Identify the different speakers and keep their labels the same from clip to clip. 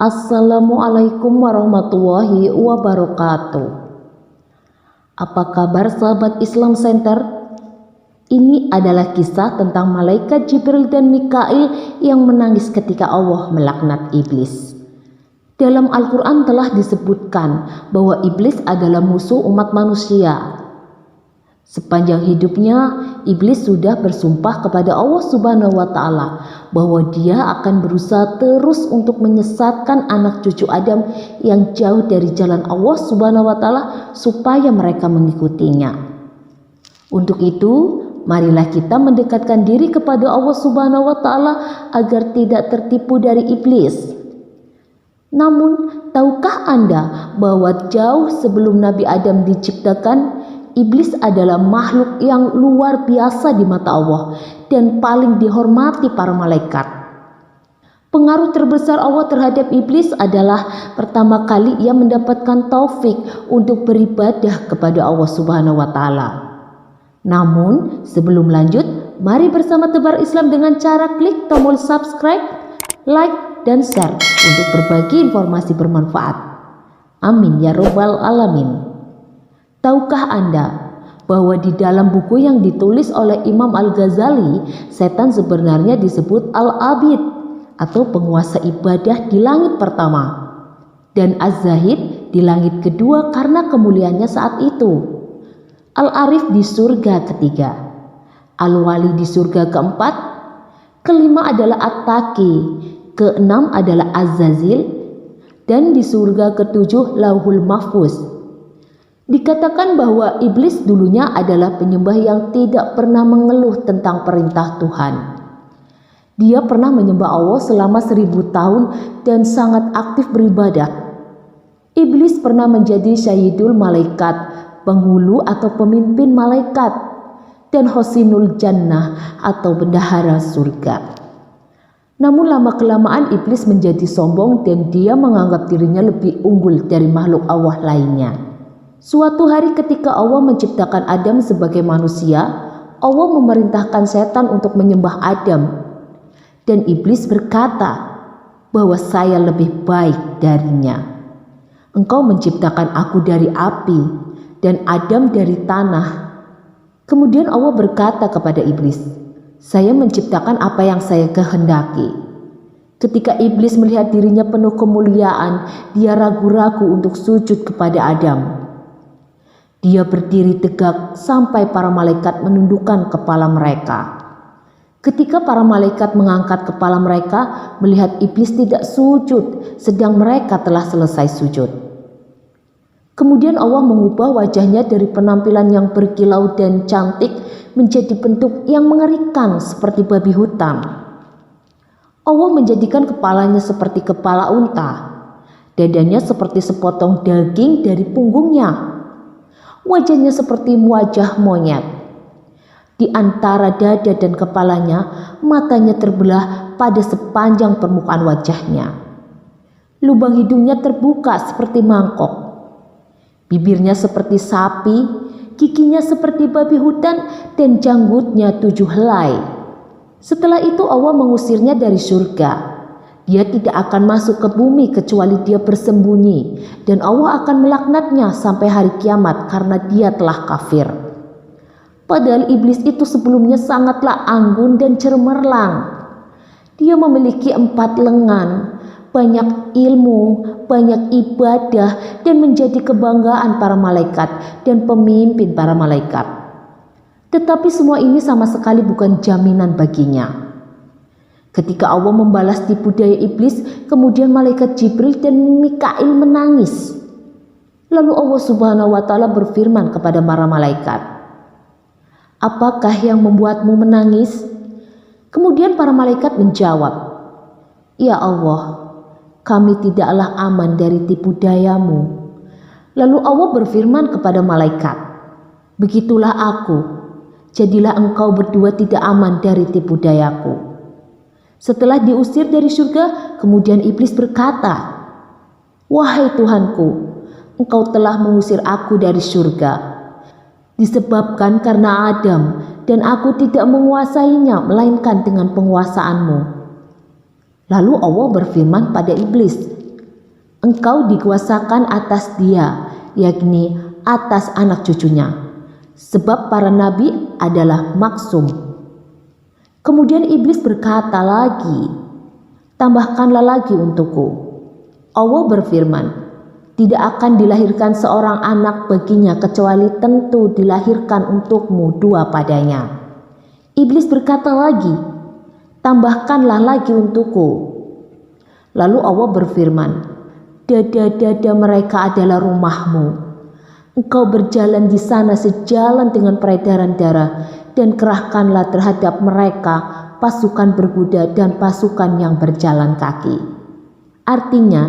Speaker 1: Assalamualaikum warahmatullahi wabarakatuh. Apa kabar sahabat Islam Center? Ini adalah kisah tentang malaikat Jibril dan Mikail yang menangis ketika Allah melaknat iblis. Dalam Al-Quran telah disebutkan bahwa iblis adalah musuh umat manusia. Sepanjang hidupnya, iblis sudah bersumpah kepada Allah Subhanahu wa Ta'ala bahwa dia akan berusaha terus untuk menyesatkan anak cucu Adam yang jauh dari jalan Allah Subhanahu wa Ta'ala supaya mereka mengikutinya. Untuk itu, marilah kita mendekatkan diri kepada Allah Subhanahu wa Ta'ala agar tidak tertipu dari iblis. Namun, tahukah Anda bahwa jauh sebelum Nabi Adam diciptakan, iblis adalah makhluk yang luar biasa di mata Allah dan paling dihormati para malaikat. Pengaruh terbesar Allah terhadap iblis adalah pertama kali ia mendapatkan taufik untuk beribadah kepada Allah Subhanahu wa Ta'ala. Namun, sebelum lanjut, mari bersama tebar Islam dengan cara klik tombol subscribe, like, dan share untuk berbagi informasi bermanfaat. Amin ya robbal alamin. Tahukah Anda bahwa di dalam buku yang ditulis oleh Imam Al-Ghazali, setan sebenarnya disebut Al-Abid atau penguasa ibadah di langit pertama, dan Az-Zahid di langit kedua karena kemuliaannya saat itu, Al-Arif di surga ketiga, Al-Wali di surga keempat, kelima adalah At-Taqi, keenam adalah Az-Zazil, dan di surga ketujuh Lauhul Mahfuz. Dikatakan bahwa iblis dulunya adalah penyembah yang tidak pernah mengeluh tentang perintah Tuhan. Dia pernah menyembah Allah selama 1000 tahun dan sangat aktif beribadah. Iblis pernah menjadi Sayyidul Malaikat, penghulu atau pemimpin malaikat, dan Hosinul Jannah atau bendahara surga. Namun lama-kelamaan iblis menjadi sombong dan dia menganggap dirinya lebih unggul dari makhluk Allah lainnya. Suatu hari ketika Allah menciptakan Adam sebagai manusia, Allah memerintahkan setan untuk menyembah Adam. Dan iblis berkata bahwa saya lebih baik darinya. Engkau menciptakan aku dari api dan Adam dari tanah. Kemudian Allah berkata kepada iblis, saya menciptakan apa yang saya kehendaki. Ketika iblis melihat dirinya penuh kemuliaan, dia ragu-ragu untuk sujud kepada Adam. Dia berdiri tegak sampai para malaikat menundukkan kepala mereka. Ketika para malaikat mengangkat kepala mereka, melihat iblis tidak sujud, sedang mereka telah selesai sujud. Kemudian Allah mengubah wajahnya dari penampilan yang berkilau dan cantik menjadi bentuk yang mengerikan seperti babi hutan. Allah menjadikan kepalanya seperti kepala unta, dadanya seperti sepotong daging dari punggungnya. Wajahnya seperti wajah monyet. Di antara dada dan kepalanya, matanya terbelah pada sepanjang permukaan wajahnya. Lubang hidungnya terbuka seperti mangkok. Bibirnya seperti sapi, giginya seperti babi hutan, dan janggutnya 7 helai. Setelah itu Allah mengusirnya dari surga. Dia tidak akan masuk ke bumi kecuali dia bersembunyi, dan Allah akan melaknatnya sampai hari kiamat karena dia telah kafir. Padahal iblis itu sebelumnya sangatlah anggun dan cemerlang. Dia memiliki 4 lengan, banyak ilmu, banyak ibadah, dan menjadi kebanggaan para malaikat dan pemimpin para malaikat. Tetapi semua ini sama sekali bukan jaminan baginya. Ketika Allah membalas tipu daya iblis, kemudian malaikat Jibril dan Mikail menangis. Lalu Allah Subhanahu wa Ta'ala berfirman kepada para malaikat, apakah yang membuatmu menangis? Kemudian para malaikat menjawab, ya Allah, kami tidaklah aman dari tipu dayamu. Lalu Allah berfirman kepada malaikat, begitulah aku, jadilah engkau berdua tidak aman dari tipu dayaku. Setelah diusir dari surga, kemudian iblis berkata, wahai Tuhanku, engkau telah mengusir aku dari surga, disebabkan karena Adam, dan aku tidak menguasainya melainkan dengan penguasaanmu. Lalu Allah berfirman pada iblis, engkau dikuasakan atas dia, yakni atas anak cucunya, sebab para nabi adalah maksum. Kemudian iblis berkata lagi, tambahkanlah lagi untukku. Allah berfirman, tidak akan dilahirkan seorang anak baginya kecuali tentu dilahirkan untukmu dua padanya. Iblis berkata lagi, tambahkanlah lagi untukku. Lalu Allah berfirman, dada-dada mereka adalah rumahmu. Engkau berjalan di sana sejalan dengan peredaran darah, dan kerahkanlah terhadap mereka pasukan berkuda dan pasukan yang berjalan kaki. Artinya,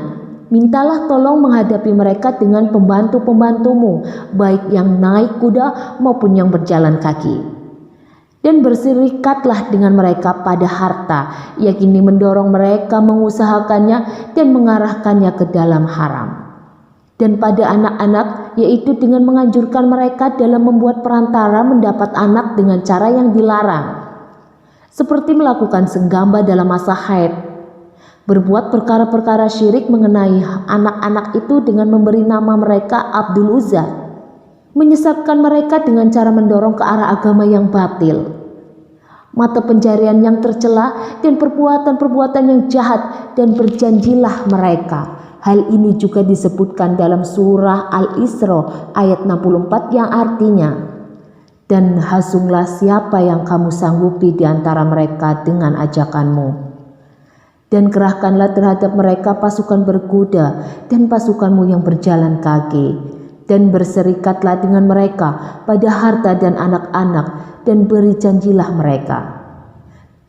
Speaker 1: mintalah tolong menghadapi mereka dengan pembantu-pembantumu, baik yang naik kuda maupun yang berjalan kaki. Dan berserikatlah dengan mereka pada harta, yakni mendorong mereka mengusahakannya dan mengarahkannya ke dalam haram. Dan pada anak-anak, yaitu dengan menganjurkan mereka dalam membuat perantara mendapat anak dengan cara yang dilarang, seperti melakukan senggamba dalam masa haid, berbuat perkara-perkara syirik mengenai anak-anak itu dengan memberi nama mereka Abdul Uzza, menyesatkan mereka dengan cara mendorong ke arah agama yang batil, mata pencarian yang tercela, dan perbuatan-perbuatan yang jahat, dan berjanjilah mereka. Hal ini juga disebutkan dalam surah Al-Isra ayat 64 yang artinya, dan hasunglah siapa yang kamu sanggupi di antara mereka dengan ajakanmu, dan kerahkanlah terhadap mereka pasukan berkuda dan pasukanmu yang berjalan kaki, dan berserikatlah dengan mereka pada harta dan anak-anak, dan beri janjilah mereka.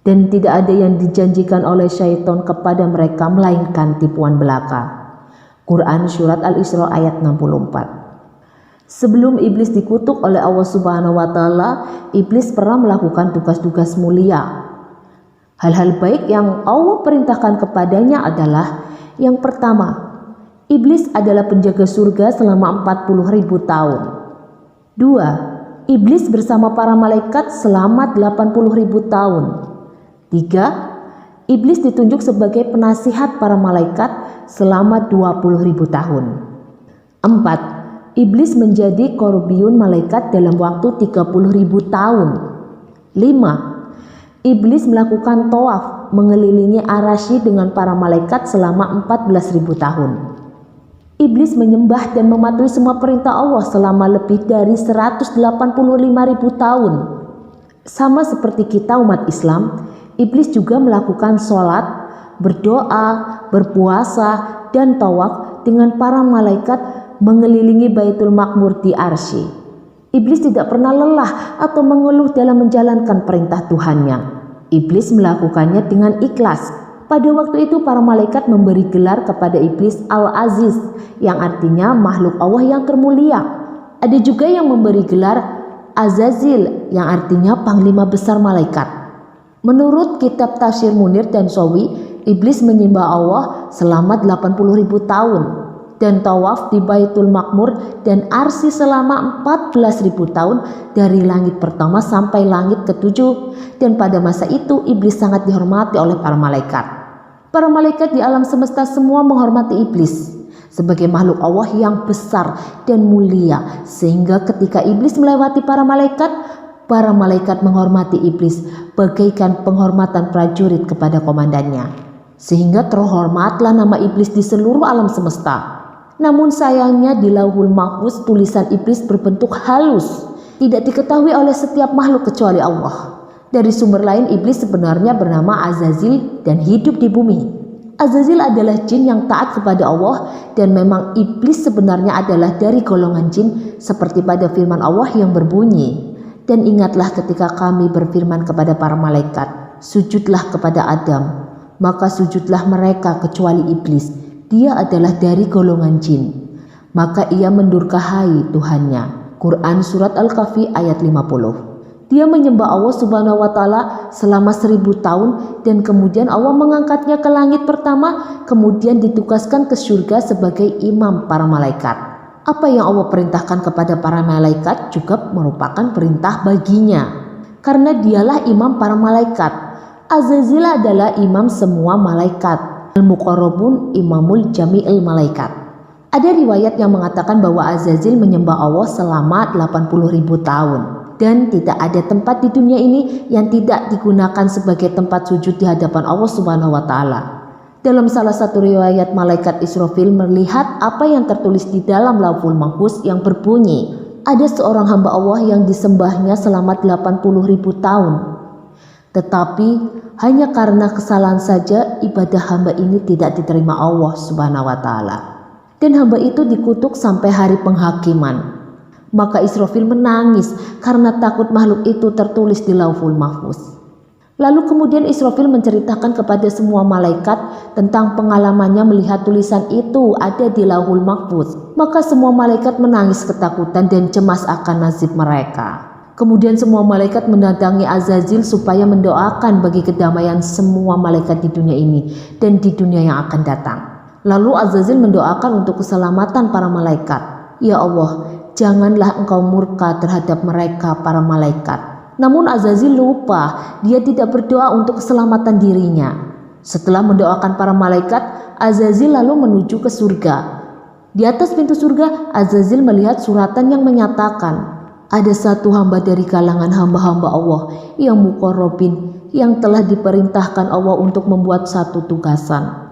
Speaker 1: Dan tidak ada yang dijanjikan oleh syaitan kepada mereka melainkan tipuan belaka. Quran Surat Al-Isra ayat 64. Sebelum iblis dikutuk oleh Allah Subhanahu wa Ta'ala, iblis pernah melakukan tugas-tugas mulia. Hal-hal baik yang Allah perintahkan kepadanya adalah, yang pertama, iblis adalah penjaga surga selama 40.000 tahun. 2. Iblis bersama para malaikat selama 80.000 tahun. 3. Iblis ditunjuk sebagai penasihat para malaikat selama 20.000 tahun. 4. Iblis menjadi korbiun malaikat dalam waktu 30.000 tahun. 5. Iblis melakukan tawaf mengelilingi Arasy dengan para malaikat selama 14.000 tahun. Iblis menyembah dan mematuhi semua perintah Allah selama lebih dari 185.000 tahun. Sama seperti kita umat Islam, iblis juga melakukan sholat, berdoa, berpuasa, dan tawaf dengan para malaikat mengelilingi Baitul Ma'mur di Arsy. Iblis tidak pernah lelah atau mengeluh dalam menjalankan perintah Tuhannya. Iblis melakukannya dengan ikhlas. Pada waktu itu para malaikat memberi gelar kepada iblis Al-Aziz, yang artinya makhluk Allah yang termulia. Ada juga yang memberi gelar Azazil, yang artinya panglima besar malaikat. Menurut kitab Tafsir Munir dan Sawi, iblis menyembah Allah selama 80.000 tahun dan tawaf di Baitul Ma'mur dan Arsy selama 14.000 tahun dari langit pertama sampai langit ketujuh. Dan pada masa itu iblis sangat dihormati oleh para malaikat. Para malaikat di alam semesta semua menghormati iblis sebagai makhluk Allah yang besar dan mulia, sehingga ketika iblis melewati para malaikat menghormati iblis bagaikan penghormatan prajurit kepada komandannya, sehingga terhormatlah nama iblis di seluruh alam semesta. Namun sayangnya di Lauhul Mahfuz tulisan iblis berbentuk halus, tidak diketahui oleh setiap makhluk kecuali Allah. Dari sumber lain, iblis sebenarnya bernama Azazil dan hidup di bumi. Azazil adalah jin yang taat kepada Allah, dan memang iblis sebenarnya adalah dari golongan jin, seperti pada firman Allah yang berbunyi, dan ingatlah ketika kami berfirman kepada para malaikat, sujudlah kepada Adam, maka sujudlah mereka kecuali iblis, dia adalah dari golongan jin. Maka ia mendurhakai Tuhannya. Quran Surat Al-Kahfi ayat 50. Dia menyembah Allah Subhanahu wa Ta'ala selama 1000 tahun, dan kemudian Allah mengangkatnya ke langit pertama, kemudian ditugaskan ke surga sebagai imam para malaikat. Apa yang Allah perintahkan kepada para malaikat juga merupakan perintah baginya, karena dialah imam para malaikat. Azazil adalah imam semua malaikat. Al-Muqarrabun Imamul Jami'il Malaikat. Ada riwayat yang mengatakan bahwa Azazil menyembah Allah selama 80.000 tahun. Dan tidak ada tempat di dunia ini yang tidak digunakan sebagai tempat sujud di hadapan Allah Subhanahu wa Ta'ala. Dalam salah satu riwayat, malaikat Israfil melihat apa yang tertulis di dalam Lauhul Mahfuz yang berbunyi, ada seorang hamba Allah yang disembahnya selama 80.000 tahun. Tetapi hanya karena kesalahan saja ibadah hamba ini tidak diterima Allah Subhanahu wa Ta'ala. Dan hamba itu dikutuk sampai hari penghakiman. Maka Israfil menangis karena takut makhluk itu tertulis di Lauhul Mahfuz. Lalu kemudian Israfil menceritakan kepada semua malaikat tentang pengalamannya melihat tulisan itu ada di Lauhul Mahfuz. Maka semua malaikat menangis ketakutan dan cemas akan nasib mereka. Kemudian semua malaikat mendatangi Azazil supaya mendoakan bagi kedamaian semua malaikat di dunia ini dan di dunia yang akan datang. Lalu Azazil mendoakan untuk keselamatan para malaikat. Ya Allah, janganlah engkau murka terhadap mereka para malaikat. Namun Azazil lupa, dia tidak berdoa untuk keselamatan dirinya. Setelah mendoakan para malaikat, Azazil lalu menuju ke surga. Di atas pintu surga, Azazil melihat suratan yang menyatakan ada satu hamba dari kalangan hamba-hamba Allah yang muqarrabin yang telah diperintahkan Allah untuk membuat satu tugasan.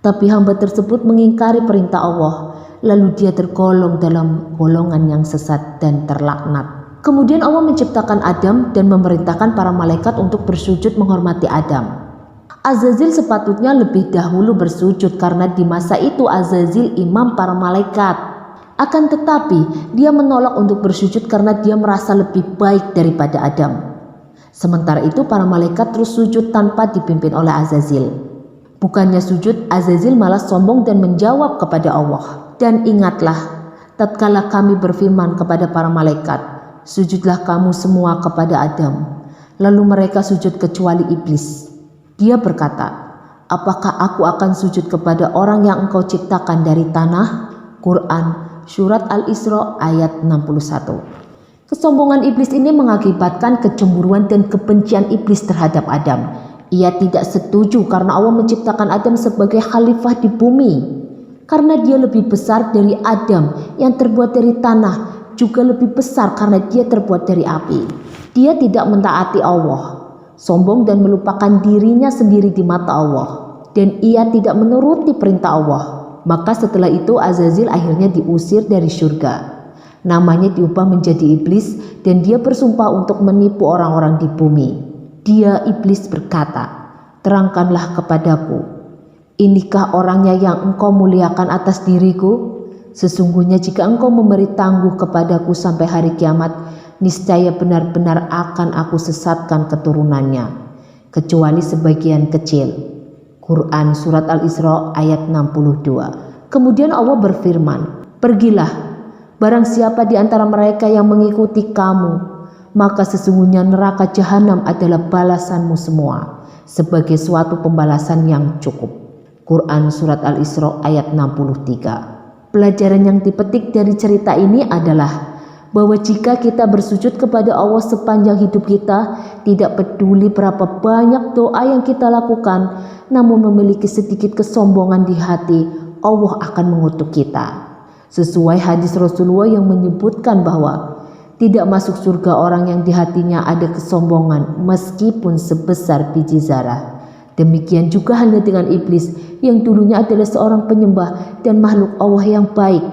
Speaker 1: Tapi hamba tersebut mengingkari perintah Allah, lalu dia tergolong dalam golongan yang sesat dan terlaknat. Kemudian Allah menciptakan Adam dan memerintahkan para malaikat untuk bersujud menghormati Adam. Azazil sepatutnya lebih dahulu bersujud karena di masa itu Azazil imam para malaikat. Akan tetapi dia menolak untuk bersujud karena dia merasa lebih baik daripada Adam. Sementara itu para malaikat terus sujud tanpa dipimpin oleh Azazil. Bukannya sujud, Azazil malah sombong dan menjawab kepada Allah. Dan ingatlah, tatkala kami berfirman kepada para malaikat, sujudlah kamu semua kepada Adam. Lalu mereka sujud kecuali iblis. Dia berkata, apakah aku akan sujud kepada orang yang engkau ciptakan dari tanah? Quran Surat Al-Isra ayat 61. Kesombongan iblis ini mengakibatkan kecemburuan dan kebencian iblis terhadap Adam. Ia tidak setuju karena Allah menciptakan Adam sebagai khalifah di bumi. Karena dia lebih besar dari Adam yang terbuat dari tanah, juga lebih besar karena dia terbuat dari api. Dia tidak mentaati Allah, sombong dan melupakan dirinya sendiri di mata Allah, dan ia tidak menuruti perintah Allah. Maka setelah itu Azazil akhirnya diusir dari surga. Namanya diubah menjadi iblis dan dia bersumpah untuk menipu orang-orang di bumi. Dia iblis berkata, terangkanlah kepadaku, inikah orangnya yang engkau muliakan atas diriku? Sesungguhnya jika engkau memberi tangguh kepadaku sampai hari kiamat, niscaya benar-benar akan aku sesatkan keturunannya, kecuali sebagian kecil. Quran Surat Al-Isra ayat 62. Kemudian Allah berfirman, pergilah, barang siapa di antara mereka yang mengikuti kamu, maka sesungguhnya neraka jahanam adalah balasanmu semua, sebagai suatu pembalasan yang cukup. Quran Surat Al-Isra ayat 63. Pelajaran yang dipetik dari cerita ini adalah bahwa jika kita bersujud kepada Allah sepanjang hidup kita, tidak peduli berapa banyak doa yang kita lakukan, namun memiliki sedikit kesombongan di hati, Allah akan mengutuk kita. Sesuai hadis Rasulullah yang menyebutkan bahwa tidak masuk surga orang yang di hatinya ada kesombongan meskipun sebesar biji zarah. Demikian juga halnya dengan iblis yang dulunya adalah seorang penyembah dan makhluk Allah yang baik,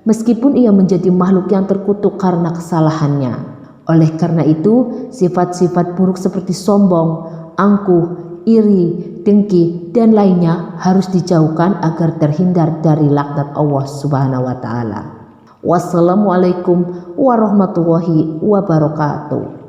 Speaker 1: meskipun ia menjadi makhluk yang terkutuk karena kesalahannya. Oleh karena itu, sifat-sifat buruk seperti sombong, angkuh, iri, dengki, dan lainnya harus dijauhkan agar terhindar dari laknat Allah Subhanahu wa Ta'ala. Wassalamualaikum warahmatullahi wabarakatuh.